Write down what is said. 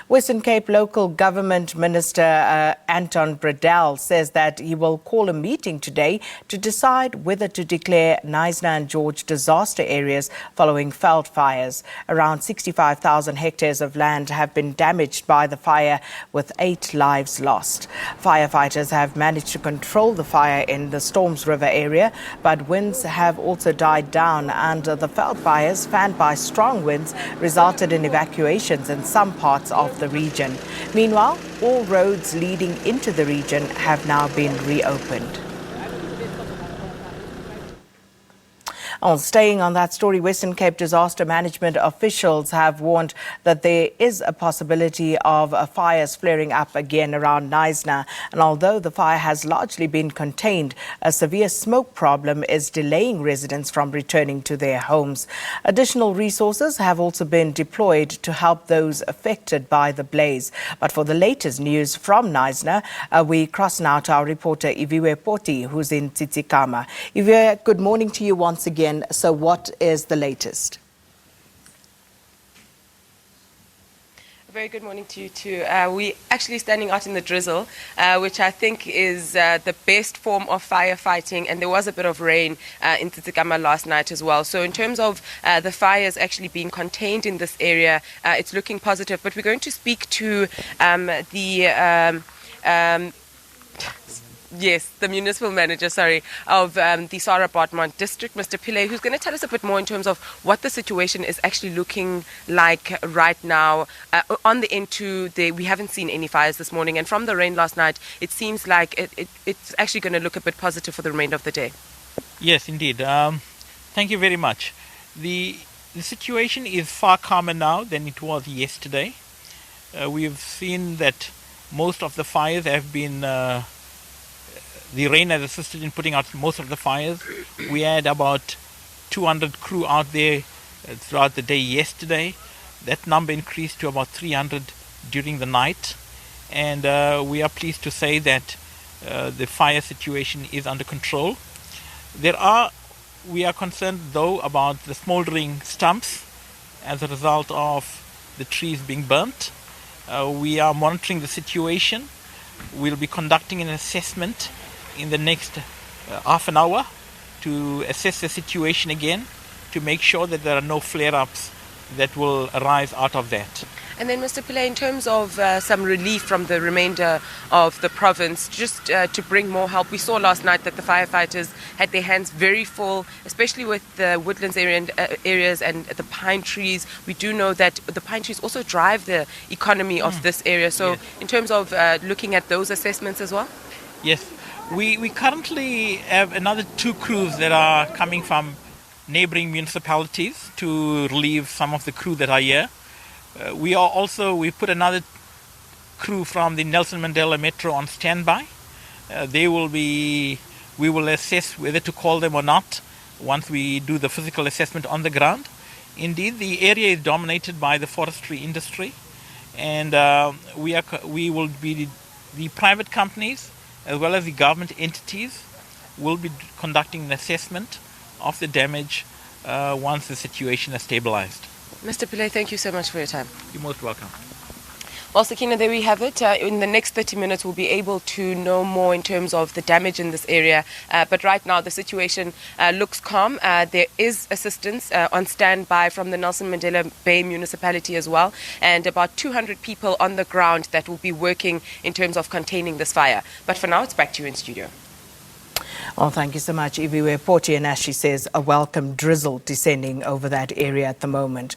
Western Cape Local Government Minister Anton Bredell says that he will call a meeting today to decide whether to declare Knysna and George disaster areas following veld fires. Around 65,000 hectares of land have been damaged by the fire, with 8 lives lost. Firefighters have managed to control the fire in the Storms River area, but winds have also died down, and the veld fires, fanned by strong winds, resulted in evacuations in some parts of the region. Meanwhile, all roads leading into the region have now been reopened. Staying on that story, Western Cape disaster management officials have warned that there is a possibility of fires flaring up again around Knysna. And although the fire has largely been contained, a severe smoke problem is delaying residents from returning to their homes. Additional resources have also been deployed to help those affected by the blaze. But for the latest news from Knysna, we cross now to our reporter Iviwe Poti, who's in Tsitsikamma. Iviwe, good morning to you once again. So what is the latest? A very good morning to you too. We're actually standing out in the drizzle, which I think is the best form of firefighting, and there was a bit of rain in Tsitsikamma last night as well. So in terms of the fires actually being contained in this area, it's looking positive. But we're going to speak to the municipal manager, of the Sarah Bartmont district, Mr. Pillay, who's going to tell us a bit more in terms of what the situation is actually looking like right now. On the N2, we haven't seen any fires this morning, and from the rain last night, it seems like it's actually going to look a bit positive for the remainder of the day. Yes, indeed. Thank you very much. The situation is far calmer now than it was yesterday. We've seen that most of the fires have been the rain has assisted in putting out most of the fires. We had about 200 crew out there throughout the day yesterday. That number increased to about 300 during the night. And we are pleased to say that the fire situation is under control. We are concerned, though, about the smoldering stumps as a result of the trees being burnt. We are monitoring the situation. We'll be conducting an assessment in the next half an hour to assess the situation again, to make sure that there are no flare-ups that will arise out of that. And then, Mr. Pillay, in terms of some relief from the remainder of the province, just to bring more help, we saw last night that the firefighters had their hands very full, especially with the woodlands areas and the pine trees. We do know that the pine trees also drive the economy of this area. So yes. In terms of looking at those assessments as well? Yes. We currently have another 2 crews that are coming from neighboring municipalities to relieve some of the crew that are here. We put another crew from the Nelson Mandela Metro on standby. We will assess whether to call them or not once we do the physical assessment on the ground. Indeed, the area is dominated by the forestry industry, and we will be the private companies as well as the government entities will be conducting an assessment of the damage once the situation is stabilized. Mr. Pillay, thank you so much for your time. You're most welcome. Well, Sakina, there we have it. In the next 30 minutes, we'll be able to know more in terms of the damage in this area. But right now, the situation looks calm. There is assistance on standby from the Nelson Mandela Bay municipality as well, and about 200 people on the ground that will be working in terms of containing this fire. But for now, it's back to you in studio. Well, thank you so much, Iviwe Poti. And as she says, a welcome drizzle descending over that area at the moment.